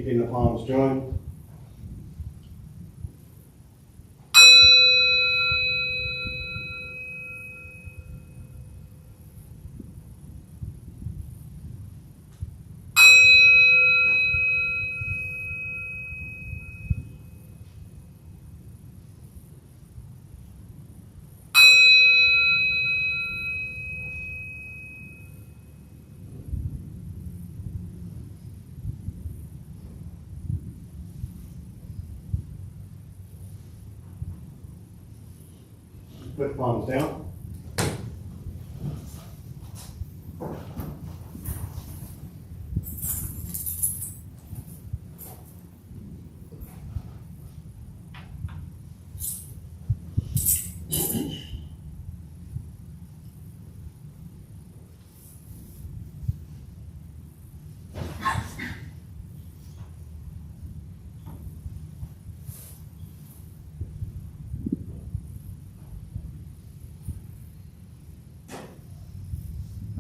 keeping the palms joined. Put palms down.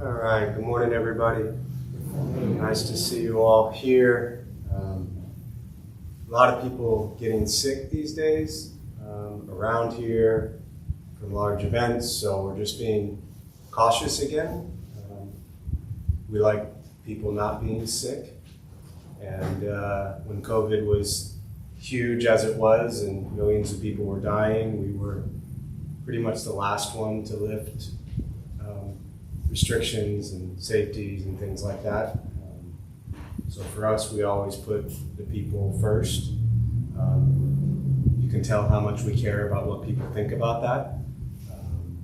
All right, good morning, everybody. Nice to see you all here. A lot of people getting sick these days around here from large events, so we're just being cautious again. We like people not being sick, and when COVID was huge as it was and millions of people were dying, we were pretty much the last one to lift restrictions and safeties and things like that. So for us, we always put the people first. You can tell how much we care about what people think about that.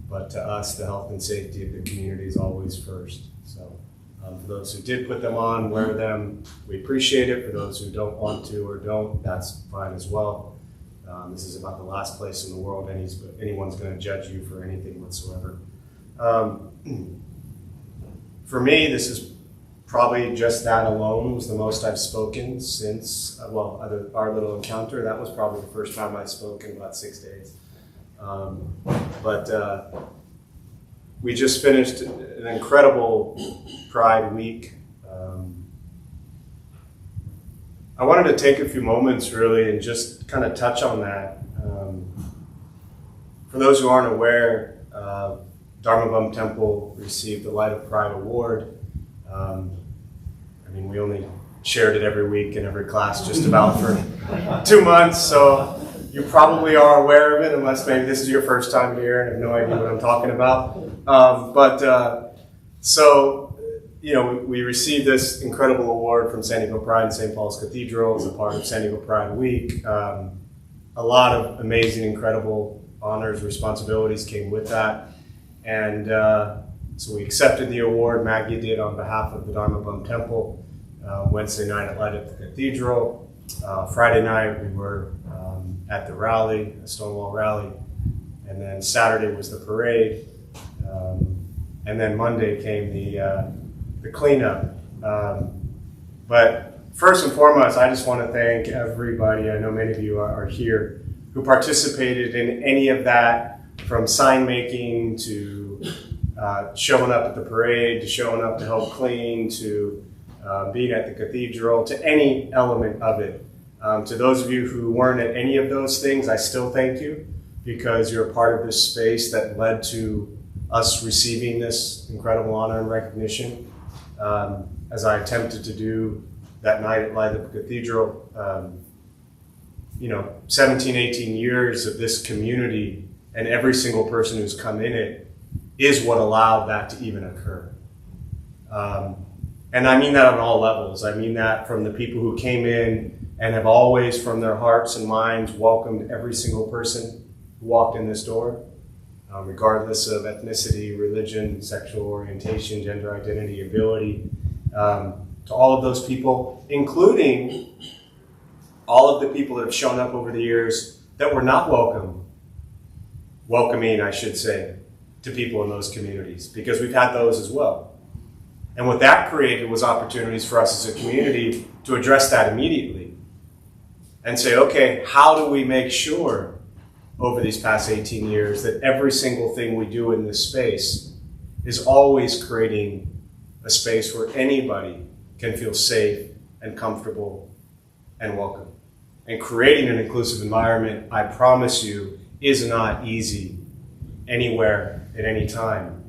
But to us, the health and safety of the community is always first. So for those who did put them on, wear them. We appreciate it. For those who don't want to or don't, that's fine as well. This is about the last place in the world anyone's going to judge you for anything whatsoever. For me, this is probably just that alone was the most I've spoken since, our little encounter. That was probably the first time I spoke in about 6 days. But we just finished an incredible Pride Week. I wanted to take a few moments really and just kind of touch on that. For those who aren't aware, Dharma Bum Temple received the Light of Pride Award. We only shared it every week in every class just about for 2 months, so you probably are aware of it unless maybe this is your first time here and have no idea what I'm talking about. We received this incredible award from San Diego Pride and St. Paul's Cathedral as a part of San Diego Pride Week. A lot of amazing, incredible honors, responsibilities came with that. And so we accepted the award. Maggie did on behalf of the Dharma Bum Temple. Wednesday night at Light at the Cathedral. Friday night we were at the rally, the Stonewall rally. And then Saturday was the parade. And then Monday came the cleanup. But first and foremost, I just want to thank everybody. I know many of you are here who participated in any of that, from sign making to showing up at the parade, to showing up to help clean, to being at the cathedral, to any element of it. To those of you who weren't at any of those things, I still thank you, because you're a part of this space that led to us receiving this incredible honor and recognition. As I attempted to do that night at Light at the Cathedral, 17, 18 years of this community and every single person who's come in it is what allowed that to even occur. And I mean that on all levels. I mean that from the people who came in and have always, from their hearts and minds, welcomed every single person who walked in this door, regardless of ethnicity, religion, sexual orientation, gender identity, ability, to all of those people, including all of the people that have shown up over the years that were not welcoming, I should say, to people in those communities, because we've had those as well. And what that created was opportunities for us as a community to address that immediately and say, okay, how do we make sure over these past 18 years that every single thing we do in this space is always creating a space where anybody can feel safe and comfortable and welcome. And creating an inclusive environment, I promise you, is not easy anywhere at any time.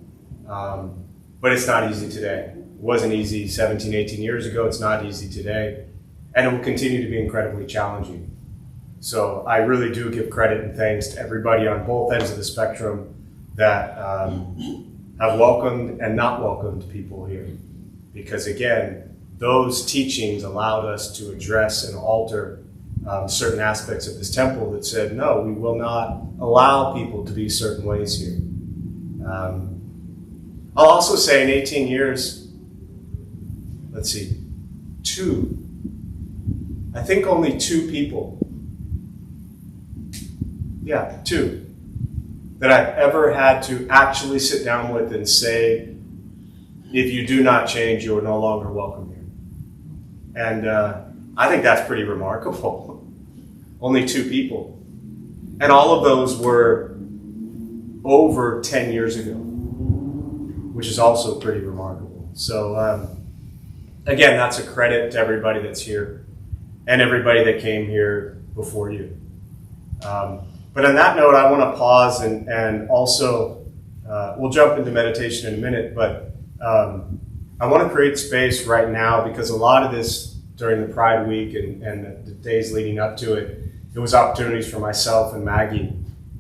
But it's not easy today. It wasn't easy 17, 18 years ago. It's not easy today. And it will continue to be incredibly challenging. So I really do give credit and thanks to everybody on both ends of the spectrum that have welcomed and not welcomed people here. Because again, those teachings allowed us to address and alter certain aspects of this temple that said, no, we will not allow people to be certain ways here. I'll also say in 18 years, let's see, I think only two people, two, that I've ever had to actually sit down with and say, if you do not change, you are no longer welcome here. And I think that's pretty remarkable. Only two people. And all of those were over 10 years ago, which is also pretty remarkable. So again, that's a credit to everybody that's here and everybody that came here before you. But on that note, I want to pause and also, we'll jump into meditation in a minute, but I want to create space right now because a lot of this during the Pride Week and the days leading up to it, it was opportunities for myself and Maggie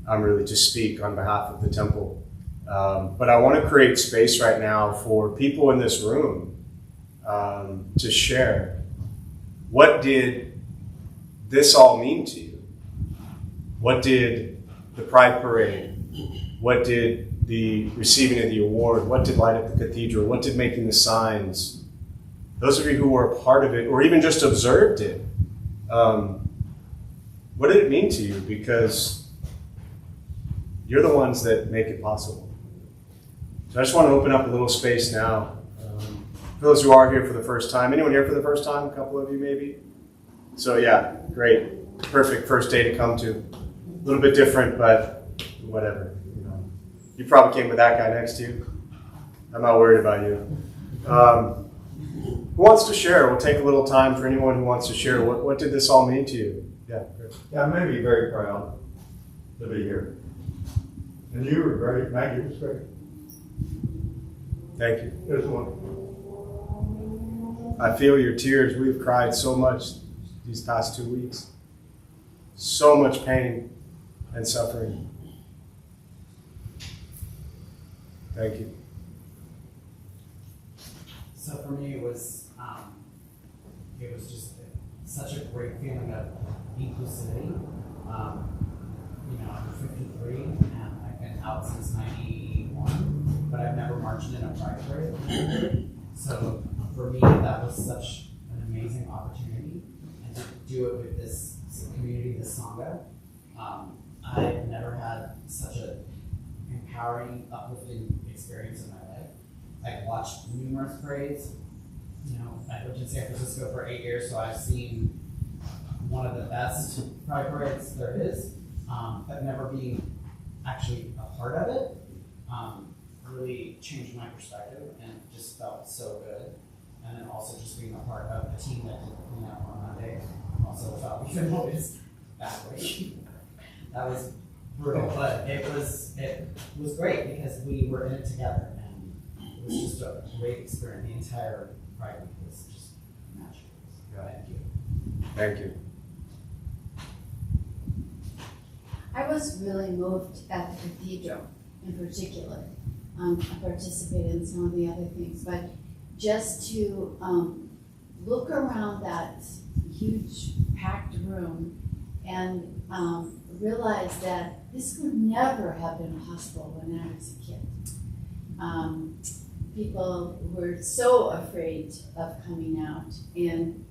really to speak on behalf of the temple. But I want to create space right now for people in this room to share. What did this all mean to you? What did the Pride Parade? What did the receiving of the award? What did light up the cathedral? What did making the signs? Those of you who were a part of it or even just observed it, what did it mean to you? Because you're the ones that make it possible. So I just want to open up a little space now. For those who are here for the first time, anyone here for the first time? A couple of you maybe? So yeah, great. Perfect first day to come to. A little bit different, but whatever. You probably came with that guy next to you. I'm not worried about you. Who wants to share? We'll take a little time for anyone who wants to share. What did this all mean to you? Yeah, Chris. Yeah, I'm maybe very proud to be here. And you were great. Maggie was great. Thank you. It was wonderful. I feel your tears. We've cried so much these past 2 weeks. So much pain and suffering. Thank you. So for me, it was just such a great feeling of inclusivity. I'm 53 and I've been out since 91, but I've never marched in a pride parade. So for me, that was such an amazing opportunity, and to do it with this community, this Sangha. I've never had such an empowering, uplifting experience in my life. I've watched numerous parades. I lived in San Francisco for 8 years, so I've seen one of the best pride parades there is, but never being actually a part of it really changed my perspective and just felt so good. And then also just being a part of a team that did on Monday also felt even more badly. That was brutal, but it was great because we were in it together, and it was just a great experience. The entire Pride Week was just magical. Thank you. Thank you. I was really moved at the cathedral in particular. I participated in some of the other things, but just to look around that huge packed room and realize that this would never have been possible when I was a kid. People were so afraid of coming out and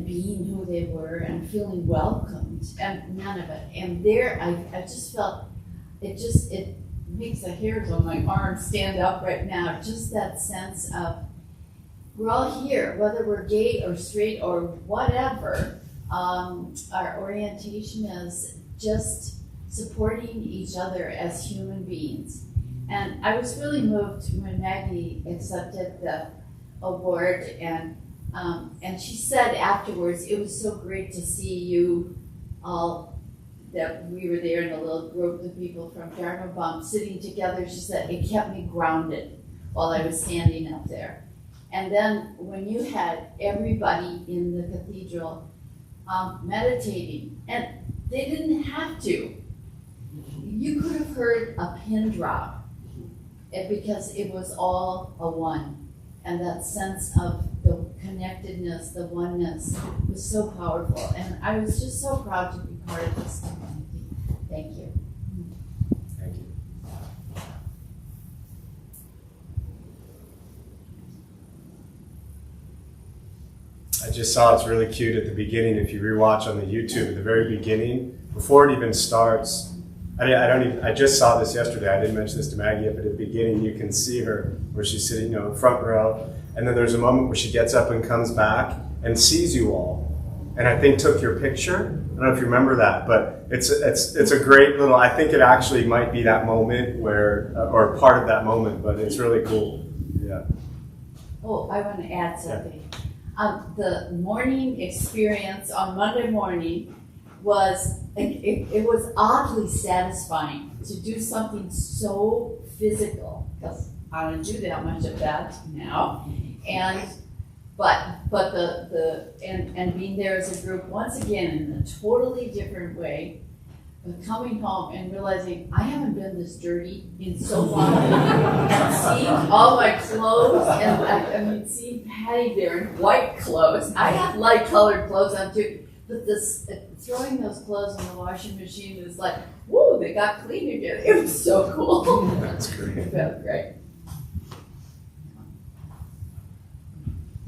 being who they were and feeling welcomed, and none of it. And there, I just felt it makes the hairs on my arm stand up right now. Just that sense of we're all here, whether we're gay or straight or whatever. Our orientation is just supporting each other as human beings. And I was really moved when Maggie accepted the award, and and she said afterwards, it was so great to see you all, that we were there in a little group of people from Dharma Bum sitting together. She said, it kept me grounded while I was standing up there. And then when you had everybody in the cathedral meditating, and they didn't have to. You could have heard a pin drop because it was all a one. And that sense of the connectedness, the oneness was so powerful. And I was just so proud to be part of this community. Thank you. Thank you. I just saw it's really cute at the beginning. If you rewatch on the YouTube, at the very beginning, before it even starts, I just saw this yesterday. I didn't mention this to Maggie yet, but at the beginning you can see her where she's sitting, in front row, and then there's a moment where she gets up and comes back and sees you all, and I think took your picture. I don't know if you remember that, but it's a great little. I think it actually might be that moment where, or part of that moment, but it's really cool. Yeah. Oh, I want to add something. The morning experience on Monday morning was, it was oddly satisfying to do something so physical, because I don't do that much of that now. And and being there as a group once again in a totally different way, but coming home and realizing I haven't been this dirty in so long, and seeing all my clothes, and I mean seeing Patty there in white clothes. I have light colored clothes on too. But this throwing those clothes in the washing machine was like, whoa, they got clean again. It was so cool. That's great. It felt great.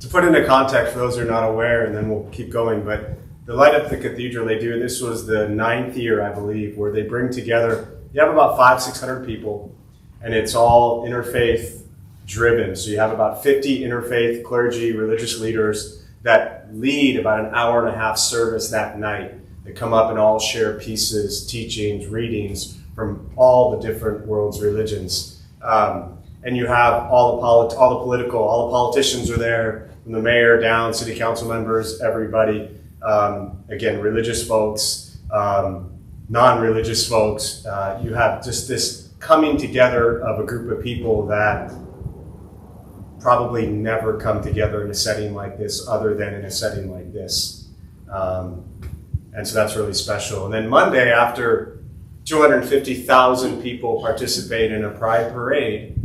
To put into context for those who are not aware, and then we'll keep going, but the Light Up the Cathedral, they do, this was the 9th year, I believe, where they bring together, you have about 500-600 people, and it's all interfaith driven. So you have about 50 interfaith clergy, religious leaders that lead about an hour and a half service that night. They come up and all share pieces, teachings, readings from all the different world's religions. And you have all the politicians are there, from the mayor down, city council members, everybody. Again, religious folks, non-religious folks. You have just this coming together of a group of people that probably never come together in a setting like this, other than in a setting like this. And so that's really special. And then Monday, after 250,000 people participate in a pride parade,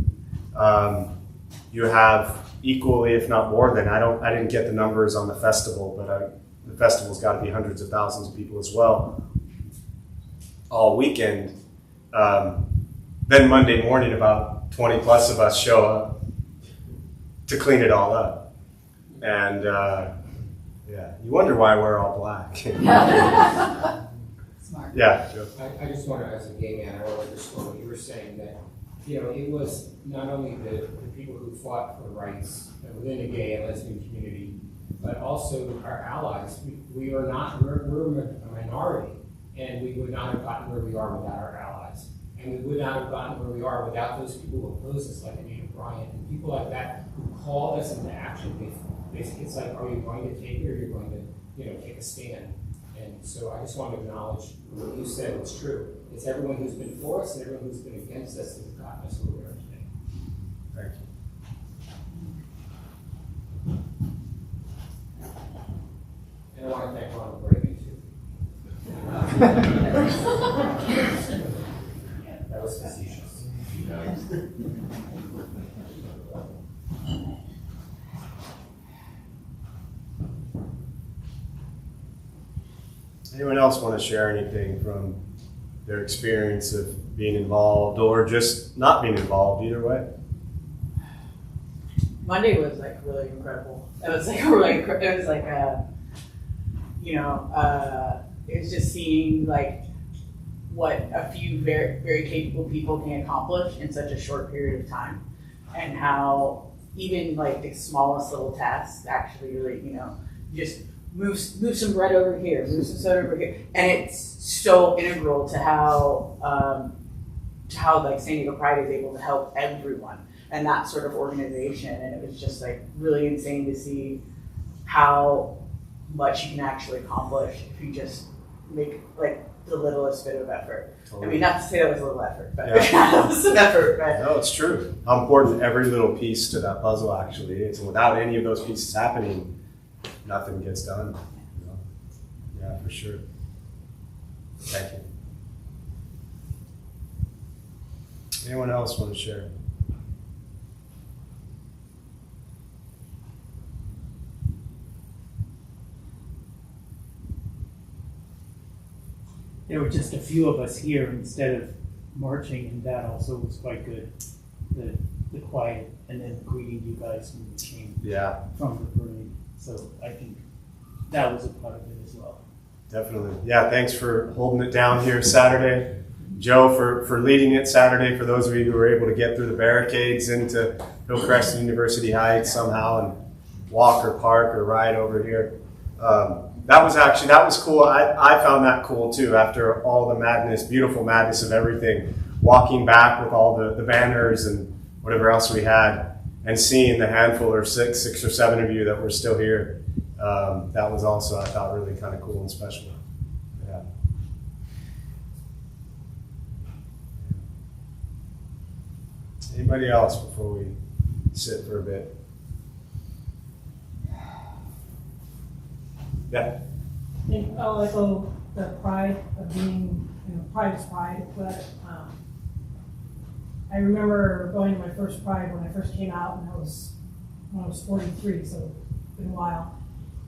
you have equally, if not more than, I didn't get the numbers on the festival, but the festival's got to be hundreds of thousands of people as well, all weekend. Then Monday morning, about 20 plus of us show up to clean it all up. And yeah, you wonder why we're all black. Smart. Yeah, Joe. I just want to, as a gay man, I want to underscore what you were saying, that it was not only the people who fought for rights within the gay and lesbian community, but also our allies. We're a minority, and we would not have gotten where we are without our allies. And we would not have gotten where we are without those people who oppose us, like Anita Bryant, and people like that who called us into action. Basically, it's like, are you going to take it, or you're going to, take a stand? And so I just want to acknowledge what you said. It's true. It's everyone who's been for us and everyone who's been against us that's gotten us where we are today. Thank you. And I want to thank Ronald Reagan too. That was facetious. Anyone else want to share anything from their experience of being involved, or just not being involved, either way? Monday was like really incredible. It was like it was just seeing like what a few very, very capable people can accomplish in such a short period of time, and how even like the smallest little tasks actually really, just move some bread over here, move some soda over here, and it's so integral to how like San Diego Pride is able to help everyone and that sort of organization. And it was just like really insane to see how much you can actually accomplish if you just make like the littlest bit of effort. I mean, not to say that was a little effort, but that was some effort. But No, it's true. How important every little piece to that puzzle actually is. And without any of those pieces happening, nothing gets done. You know? Yeah, for sure. Thank you. Anyone else want to share? There were just a few of us here instead of marching, and that also was quite good. The quiet, and then greeting you guys when you came Yeah, from the parade. So I think that was a part of it as well. definitely. Yeah, thanks for holding it down here Saturday. Joe, for leading it Saturday, for those of you who were able to get through the barricades into Hillcrest University Heights somehow and walk or park or ride over here. That was cool. I found that cool too, after all the madness, beautiful madness of everything, walking back with all the banners and whatever else we had, and seeing the handful or six or seven of you that were still here. That was also, I thought, really kind of cool and special. Yeah. Anybody else before we sit for a bit? Yeah. I think I'll echo the pride of being, pride is pride, but I remember going to my first pride when I first came out, and when I was 43, so it's been a while,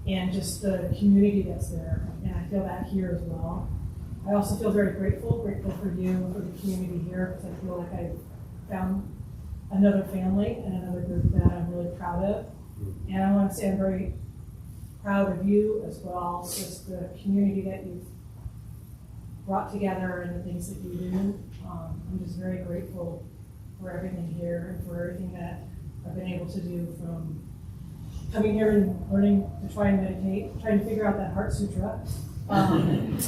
and just the community that's there, and I feel that here as well. I also feel very grateful for you, for the community here, because I feel like I found another family and another group that I'm really proud of, and I want to say I'm very proud of you as well, just the community that you've brought together and the things that you do. I'm just very grateful for everything here and for everything that I've been able to do, from coming here and learning to try and meditate, trying to figure out that Heart Sutra. And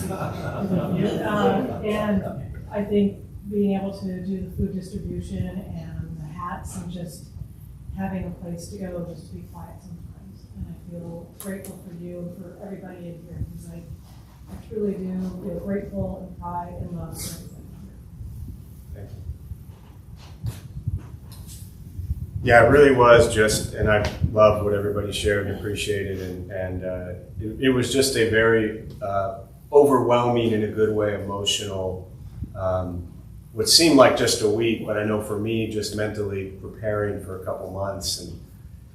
I think being able to do the food distribution and the hats and just having a place to go just to be quiet sometimes. And I feel grateful for you and for everybody in here, because I truly do feel grateful and pride and love for everybody here. Thank you. Yeah, it really was just, and I loved what everybody shared and appreciated, and it was just a very overwhelming, in a good way, emotional, what seemed like just a week, but I know for me, just mentally preparing for a couple months, and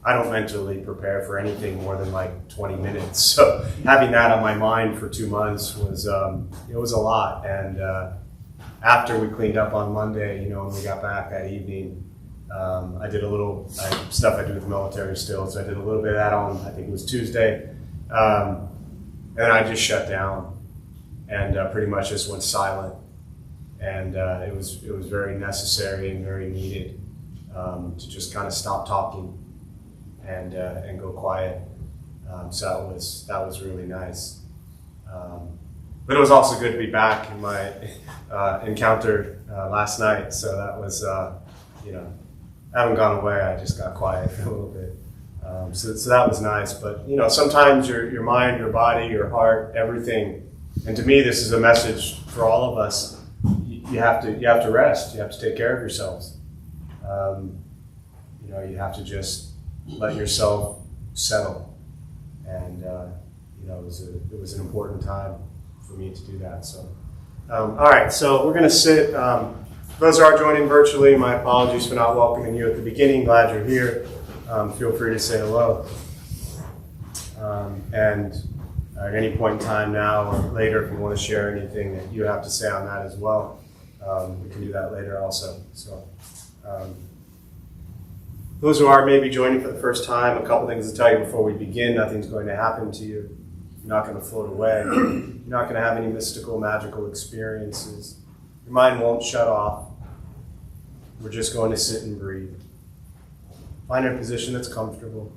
I don't mentally prepare for anything more than like 20 minutes. So having that on my mind for 2 months was, it was a lot. And after we cleaned up on Monday, when we got back that evening, I did a little stuff I do with the military still. So I did a little bit of that on, I think it was Tuesday. And then I just shut down and pretty much just went silent. And it was very necessary and very needed to just kind of stop talking and go quiet. So that was really nice. But it was also good to be back in my encounter last night. So that was, I haven't gone away. I just got quiet for a little bit. So that was nice. But sometimes your mind, your body, your heart, everything. And to me, this is a message for all of us. You have to rest. You have to take care of yourselves. You have to just let yourself settle. And it was an important time for me to do that. So, all right. So we're going to sit. Those who are joining virtually, my apologies for not welcoming you at the beginning. Glad you're here. Feel free to say hello. And at any point in time now or later, if you want to share anything that you have to say on that as well, we can do that later also. So, those who are maybe joining for the first time, a couple things to tell you before we begin. Nothing's going to happen to you. You're not going to float away. You're not going to have any mystical, magical experiences. Your mind won't shut off. We're just going to sit and breathe. Find a position that's comfortable.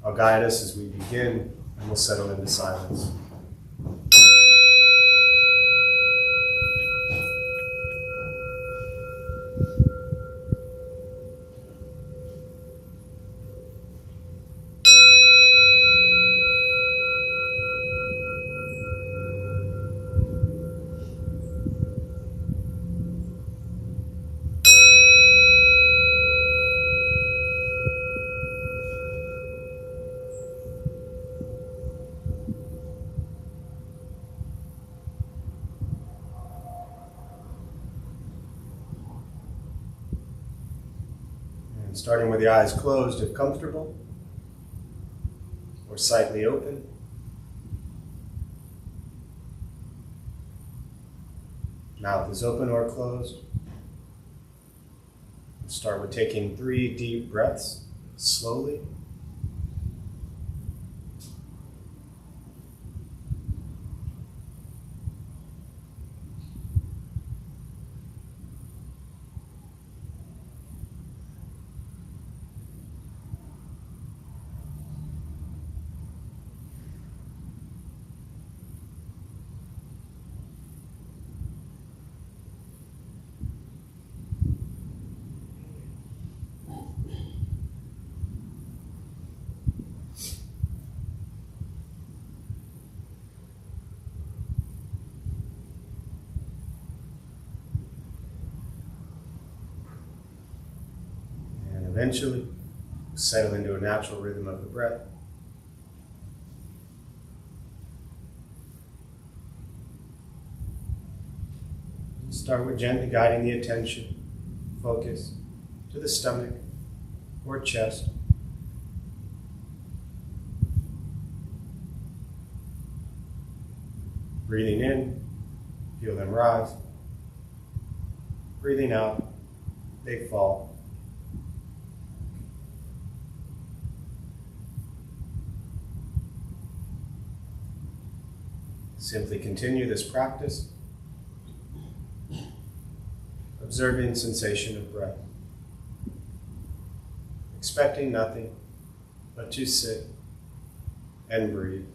I'll guide us as we begin, and we'll settle into silence. starting with the eyes closed if comfortable, or slightly open. Mouth is open or closed. Start with taking 3 deep breaths, slowly. Eventually, settle into a natural rhythm of the breath. Start with gently guiding the attention, focus to the stomach or chest. Breathing in, feel them rise. Breathing out, they fall. Simply continue this practice, observing sensation of breath, expecting nothing but to sit and breathe.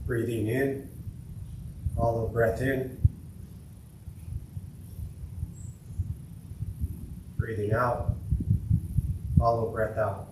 Breathing in, follow breath in. Breathing out, follow breath out.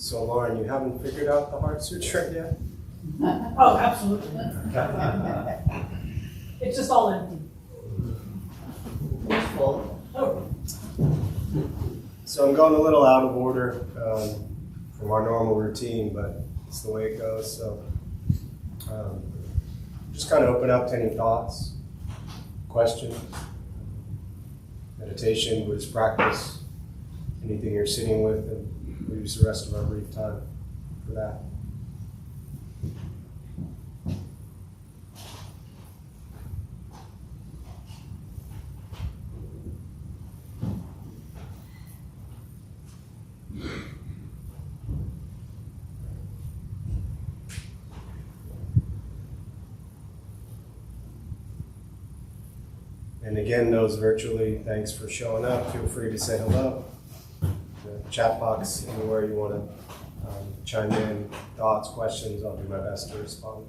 So Lauren, you haven't figured out the Heart Sutra yet? Oh, absolutely. It's just all empty. Full. Oh, So I'm going a little out of order from our normal routine, but it's the way it goes. So just kind of open up to any thoughts, questions, meditation, Buddhist practice, anything you're sitting with, and we'll use the rest of our brief time for that. And again, those virtually, thanks for showing up. Feel free to say hello. The chat box, anywhere you want to chime in, thoughts, questions, I'll do my best to respond.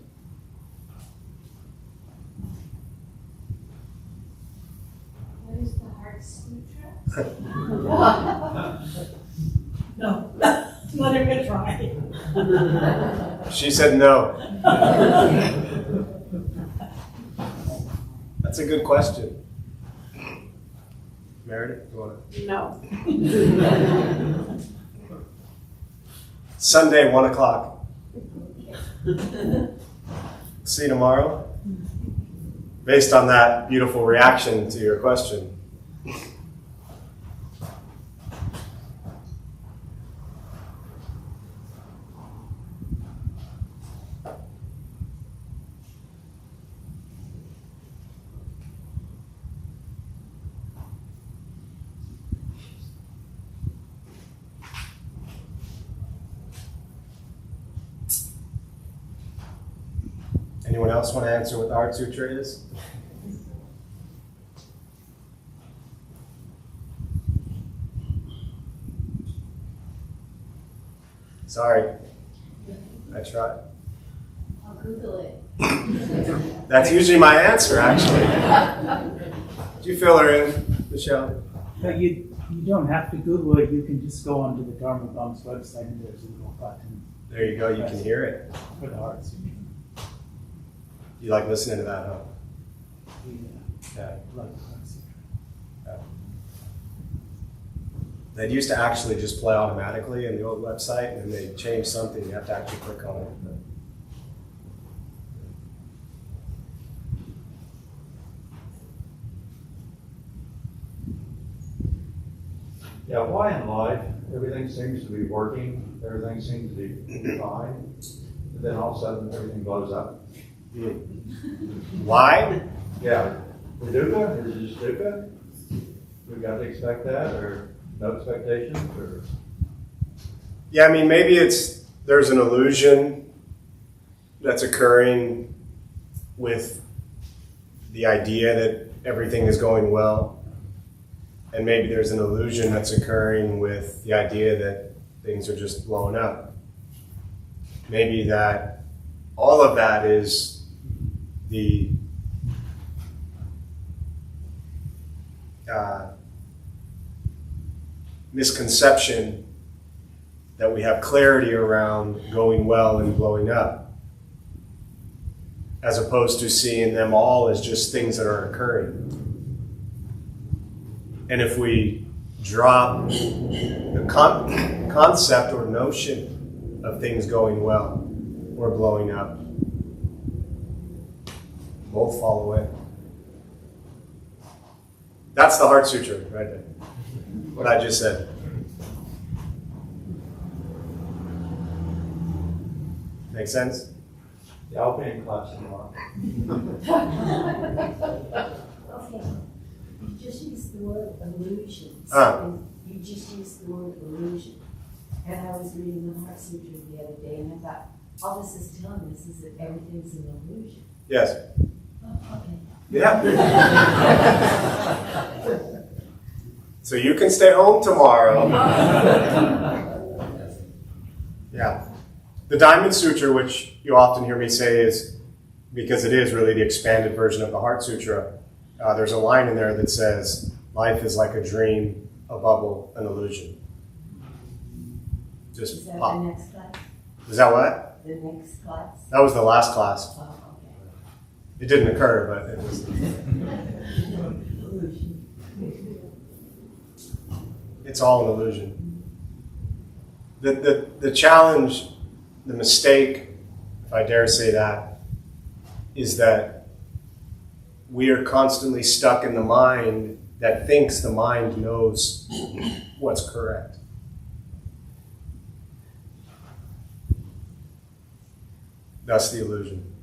What is the Heart Sutra? no, not even gonna try. She said no. That's a good question. Meredith, you want to? No. Sunday, 1 o'clock. See you tomorrow. Based on that beautiful reaction to your question. Anyone else want to answer what the Heart Sutra is? Sorry, I tried. I'll Google it. That's usually my answer, actually. Did you fill her in, Michelle? But you don't have to Google it. You can just go onto the Dharma Bum's website and there's a little button There you go, you can hear it. for the Heart Sutra. You like listening to that, huh? Yeah. Like the Heart Sutra. They used to actually just play automatically in the old website, and then they changed something. You have to actually click on it. Yeah, why in life, everything seems to be working, everything seems to be fine, but then all of a sudden everything blows up? Why? Yeah, the dukkha, is it just dukkha? We got to expect that, or no expectations, or? Yeah, I mean, maybe there's an illusion that's occurring with the idea that everything is going well. And maybe there's an illusion that's occurring with the idea that things are just blowing up. Maybe that all of that is the misconception that we have clarity around going well and blowing up, as opposed to seeing them all as just things that are occurring. And if we drop the concept or notion of things going well or blowing up, both fall away. That's the Heart Sutra right there. What I just said. Make sense? Yeah, I'll be in class tomorrow. Okay, you just used the word illusions. You just used the word illusion. And I was reading the Heart Sutra the other day, and I thought, all this is telling us is that everything's an illusion. Yes. Oh, okay. Yeah. So you can stay home tomorrow. Yeah. The Diamond Sutra, which you often hear me say is, because it is really the expanded version of the Heart Sutra, there's a line in there that says, life is like a dream, a bubble, an illusion. Is just that the pop. next class? Was that what? The next class? That was the last class. Oh, It didn't occur, but it was. okay. It's all an illusion. The challenge, the mistake, if I dare say that, is that we are constantly stuck in the mind that thinks the mind knows what's correct. That's the illusion.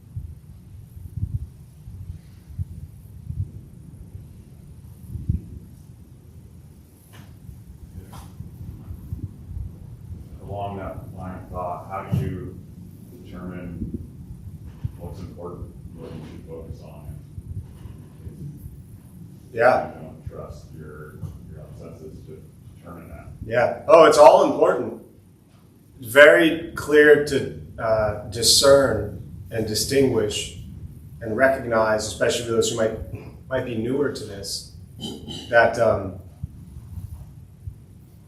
Along that line of thought, how do you determine what's important, what you should focus on? Yeah. You don't trust your own senses to determine that. Yeah. Oh, it's all important. It's very clear to discern and distinguish and recognize, especially those who might be newer to this, that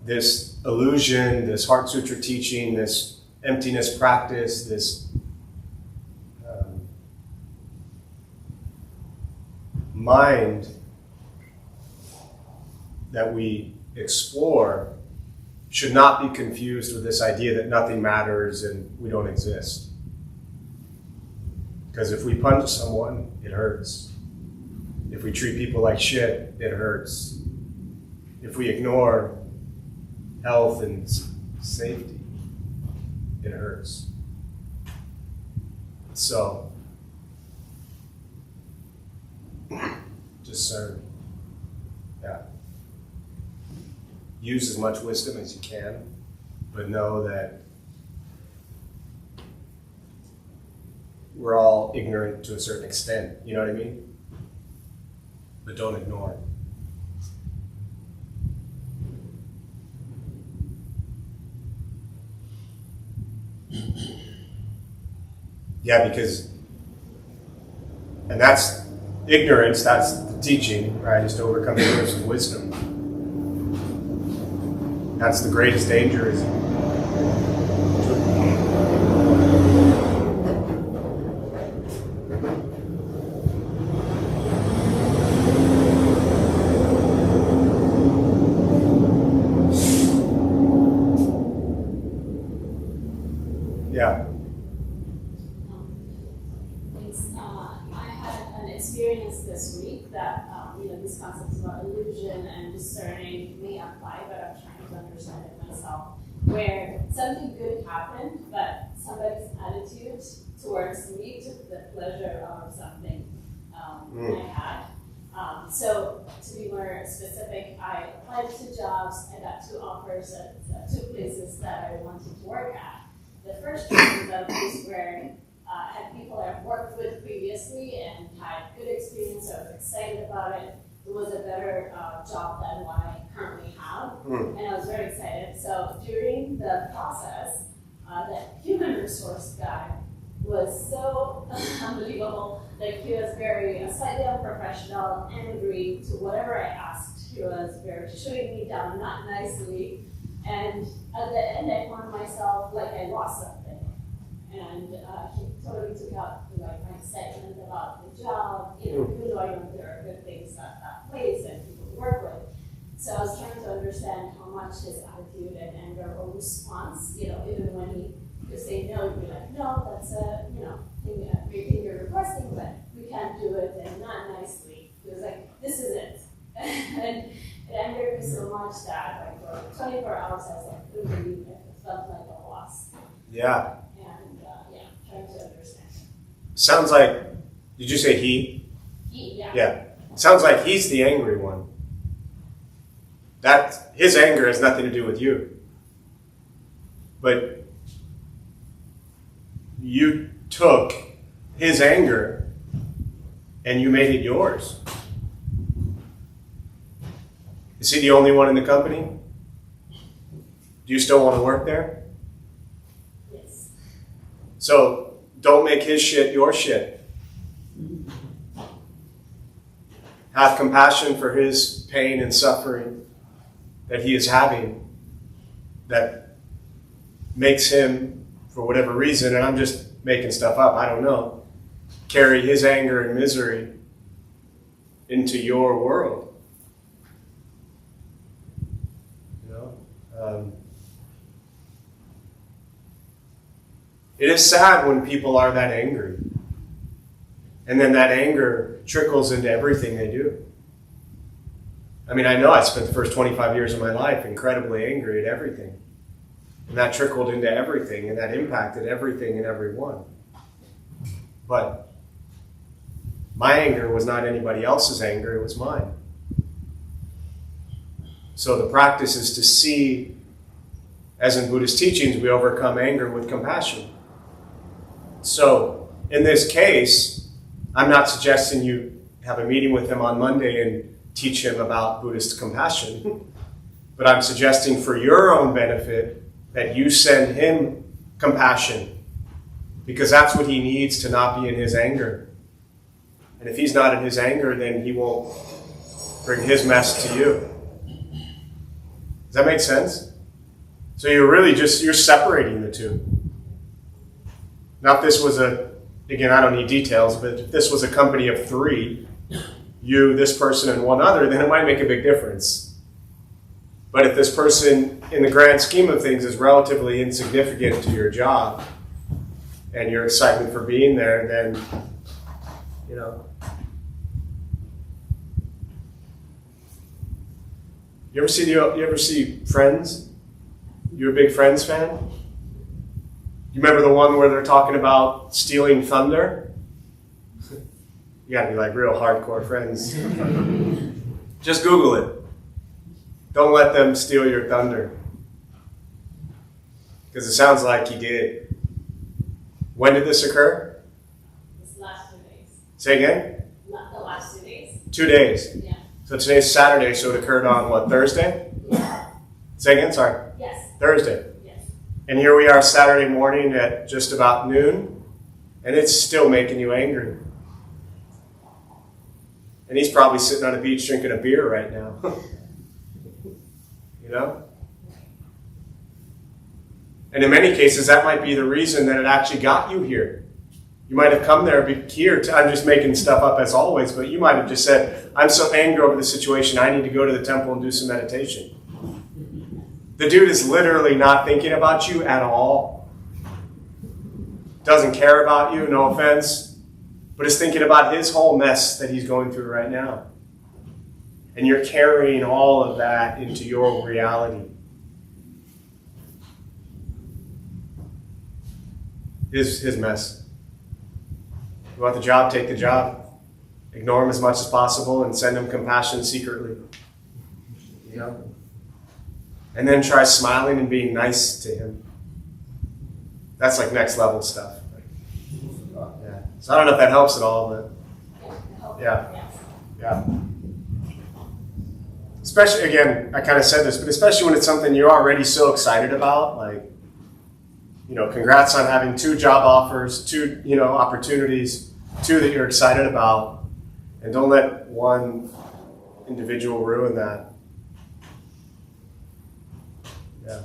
this illusion, this Heart Sutra teaching, this emptiness practice, this mind that we explore should not be confused with this idea that nothing matters and we don't exist. Because if we punch someone, it hurts. If we treat people like shit, it hurts. If we ignore health and safety, it hurts. So, discern. Yeah. Use as much wisdom as you can, but know that we're all ignorant to a certain extent. You know what I mean? But don't ignore it. Yeah, because, and that's ignorance, that's the teaching, right? Is to overcome ignorance with wisdom. That's the greatest danger is yeah. I had an experience this week that, these concepts about illusion and discerning may apply, but I'm trying to understand it myself. Where something good happened, but somebody's attitude towards me took the pleasure of something I had. So to be more specific, I applied to jobs. I got 2 offers at 2 places that I wanted to work at. The first one was a place where I had people I've worked with previously and had good experience, so I was excited about it. It was a better job than what I currently have, and I was very excited. So during the process, the human resource guy was so unbelievable. Like, he was very slightly unprofessional, angry to whatever I asked. He was very shooting me down, not nicely. And at the end, I found myself like I lost something. And he totally took out like my excitement about the job, even though I know there are good things at that place and people to work with. So I was trying to understand how much his attitude and anger or response, even when he could say no, he'd be like, no, that's a, great thing you're requesting, but we can't do it, and not nicely. He was like, this is it. And it angered me so much that like for 24 hours I was like, couldn't believe it. It felt like a loss. Yeah. And trying to understand. Sounds like, did you say he? He, yeah. Yeah. Sounds like he's the angry one. That his anger has nothing to do with you. But you took his anger and you made it yours. Is he the only one in the company? Do you still want to work there? Yes. So don't make his shit your shit. Have compassion for his pain and suffering that he is having, that makes him, for whatever reason, and I'm just making stuff up, I don't know, carry his anger and misery into your world. You know? It is sad when people are that angry. And then that anger trickles into everything they do. I mean, I know I spent the first 25 years of my life incredibly angry at everything. And that trickled into everything, and that impacted everything and everyone. But my anger was not anybody else's anger, it was mine. So the practice is to see, as in Buddhist teachings, we overcome anger with compassion. So in this case, I'm not suggesting you have a meeting with him on Monday and teach him about Buddhist compassion, but I'm suggesting for your own benefit that you send him compassion, because that's what he needs to not be in his anger. And if he's not in his anger, then he won't bring his mess to you. Does that make sense? So you're really you're separating the two. Now if this was again, I don't need details, but if this was a company of 3, you, this person, and one other, then it might make a big difference. But if this person, in the grand scheme of things, is relatively insignificant to your job, and your excitement for being there, then, you know. You ever see Friends? You a big Friends fan? You remember the one where they're talking about stealing thunder? You gotta be like real hardcore Friends. Just Google it. Don't let them steal your thunder. Because it sounds like he did. When did this occur? This last 2 days. Say again? Not the last 2 days. 2 days. Yeah. So today's Saturday, so it occurred on what, Thursday? Yeah. Say again, sorry. Yes. Thursday. Yes. And here we are Saturday morning at just about noon, and it's still making you angry. And he's probably sitting on a beach drinking a beer right now. You know? And in many cases, that might be the reason that it actually got you here. You might have come there here to, I'm just making stuff up as always, but you might have just said, I'm so angry over the situation, I need to go to the temple and do some meditation. The dude is literally not thinking about you at all. Doesn't care about you, no offense, but is thinking about his whole mess that he's going through right now. And you're carrying all of that into your reality. His mess. You want the job, take the job. Ignore him as much as possible and send him compassion secretly. You know? And then try smiling and being nice to him. That's like next level stuff. Yeah. So I don't know if that helps at all, but yeah. Especially, again, I kind of said this, but especially when it's something you're already so excited about, like, you know, congrats on having 2 job offers, 2, you know, opportunities, 2 that you're excited about, and don't let one individual ruin that. Yeah.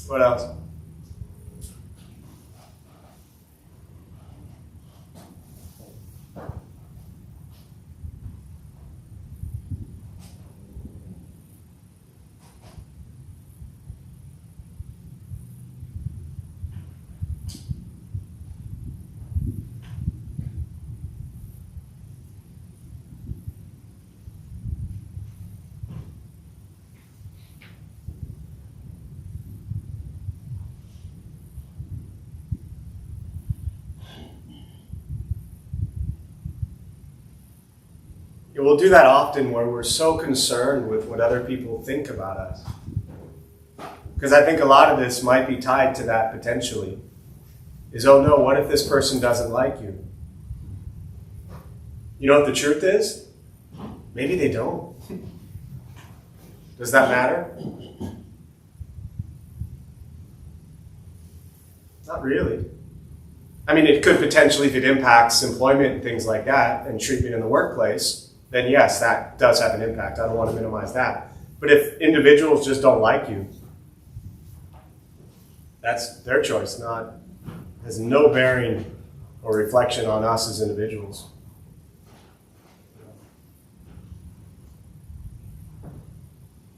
What else? We'll do that often where we're so concerned with what other people think about us. Because I think a lot of this might be tied to that potentially. Is, oh no, what if this person doesn't like you? You know what the truth is? Maybe they don't. Does that matter? Not really. I mean, it could potentially, if it impacts employment and things like that, and treatment in the workplace, then yes, that does have an impact. I don't want to minimize that. But if individuals just don't like you, that's their choice, has no bearing or reflection on us as individuals.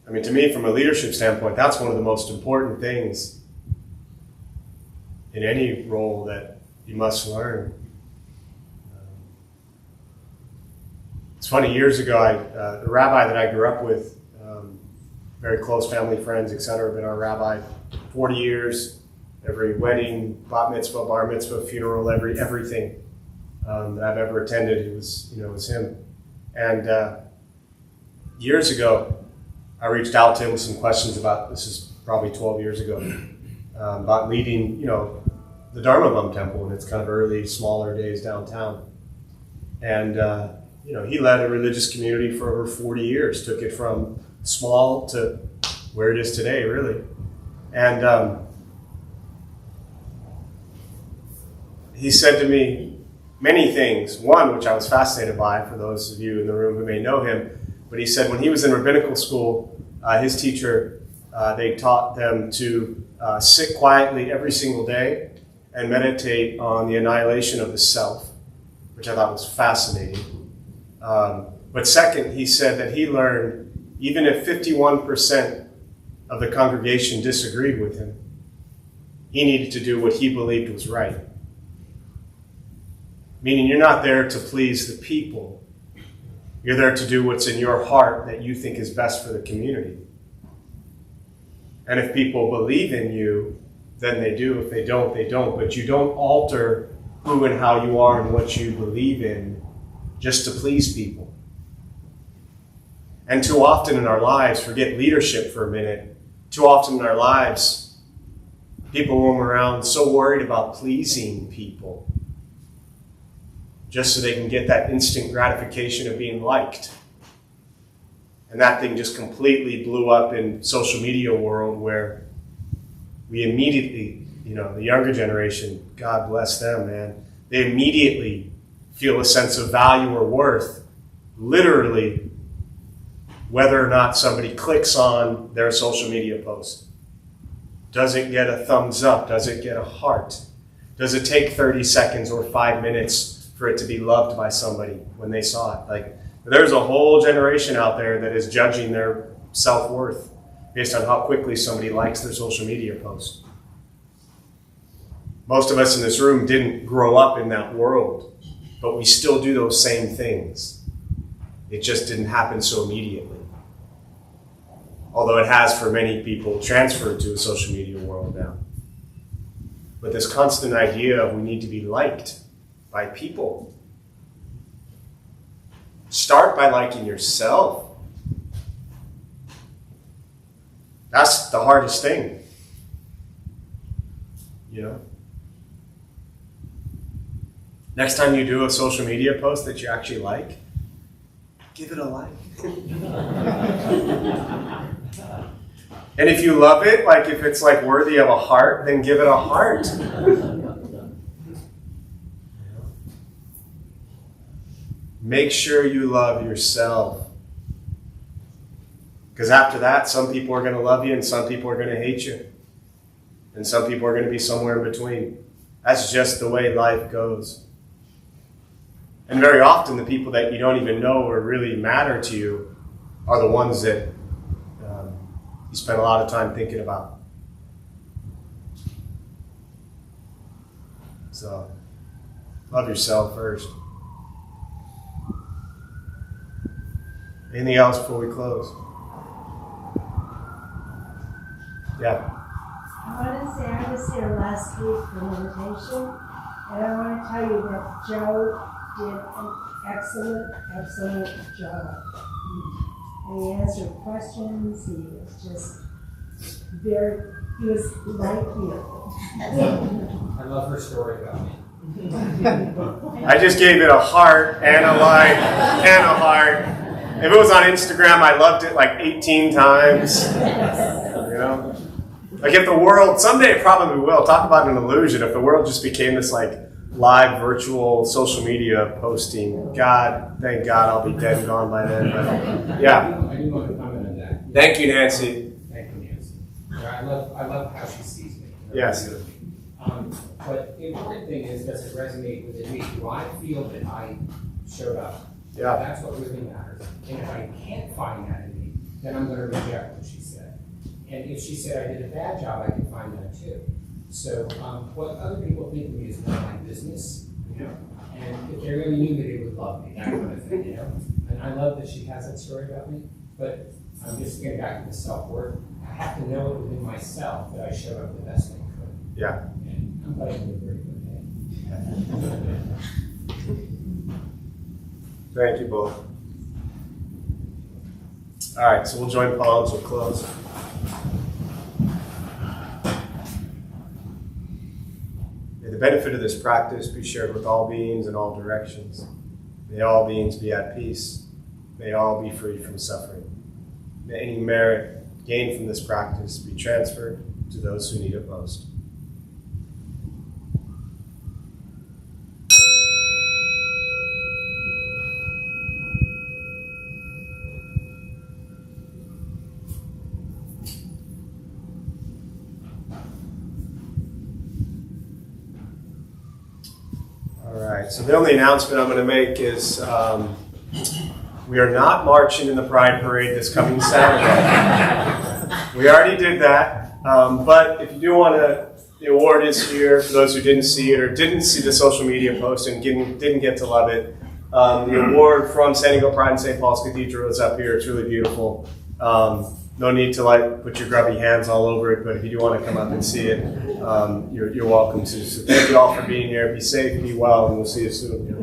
I mean, to me, from a leadership standpoint, that's one of the most important things in any role that you must learn. It's funny, years ago, the rabbi that I grew up with, very close family friends, etc., been our rabbi 40 years, every wedding, bat mitzvah, bar mitzvah, funeral, everything that I've ever attended, it was him. And years ago, I reached out to him with some questions about, this is probably 12 years ago, about leading, the Dharma Bum Temple in its kind of early, smaller days downtown. And, he led a religious community for over 40 years, took it from small to where it is today, really. And he said to me many things. One, which I was fascinated by, for those of you in the room who may know him, but he said when he was in rabbinical school, his teacher, they taught them to sit quietly every single day and meditate on the annihilation of the self, which I thought was fascinating. But second, he said that he learned, even if 51% of the congregation disagreed with him, he needed to do what he believed was right. Meaning you're not there to please the people. You're there to do what's in your heart that you think is best for the community. And if people believe in you, then they do. If they don't, they don't. But you don't alter who and how you are and what you believe in just to please people. And too often in our lives, forget leadership for a minute, too often in our lives, people roam around so worried about pleasing people just so they can get that instant gratification of being liked. And that thing just completely blew up in social media world where we immediately, the younger generation, God bless them, man, they immediately feel a sense of value or worth, literally, whether or not somebody clicks on their social media post. Does it get a thumbs up? Does it get a heart? Does it take 30 seconds or 5 minutes for it to be loved by somebody when they saw it? There's a whole generation out there that is judging their self-worth based on how quickly somebody likes their social media post. Most of us in this room didn't grow up in that world, but we still do those same things. It just didn't happen so immediately. Although it has for many people transferred to a social media world now. But this constant idea of we need to be liked by people. Start by liking yourself. That's the hardest thing. Next time you do a social media post that you actually like, give it a like. And if you love it, if it's worthy of a heart, then give it a heart. Make sure you love yourself. Because after that, some people are going to love you and some people are going to hate you. And some people are going to be somewhere in between. That's just the way life goes. And very often the people that you don't even know or really matter to you are the ones that you spend a lot of time thinking about. So, love yourself first. Anything else before we close? Yeah. I want to say I was here last week for meditation, and I want to tell you that Joe did an excellent job. And he answered questions. He was just he was like you. I love her story about me. I just gave it a heart and a like and a heart. If it was on Instagram, I loved it 18 times. If the world, someday it probably will, talk about an illusion, if the world just became this live virtual social media posting, thank God I'll be dead and gone by then. But, yeah. I do want to comment on that. Thank you, Nancy. Thank you, Nancy. Yeah, I love how she sees me. Yes. But the important thing is, does it resonate with me? Do I feel that I showed up? Yeah. That's what really matters. And if I can't find that in me, then I'm going to reject what she said. And if she said I did a bad job, I can find that too. So what other people think of me is none of my business. You know? And if they really knew me, they would love me, that kind of thing, you know? And I love that she has that story about me, but I'm just getting back to the self-worth. I have to know it within myself that I showed up the best I could. Yeah. And I'm glad I did a very good day. Thank you both. All right, so we'll join palms, we'll close. May the benefit of this practice be shared with all beings in all directions. May all beings be at peace. May all be free from suffering. May any merit gained from this practice be transferred to those who need it most. So the only announcement I'm going to make is we are not marching in the Pride Parade this coming Saturday. We already did that, but if you do want to, the award is here for those who didn't see it or didn't see the social media post and didn't get to love it. The award from San Diego Pride and St. Paul's Cathedral is up here. It's really beautiful. No need to put your grubby hands all over it, but if you do want to come up and see it, you're welcome to. So thank you all for being here. Be safe, be well, and we'll see you soon.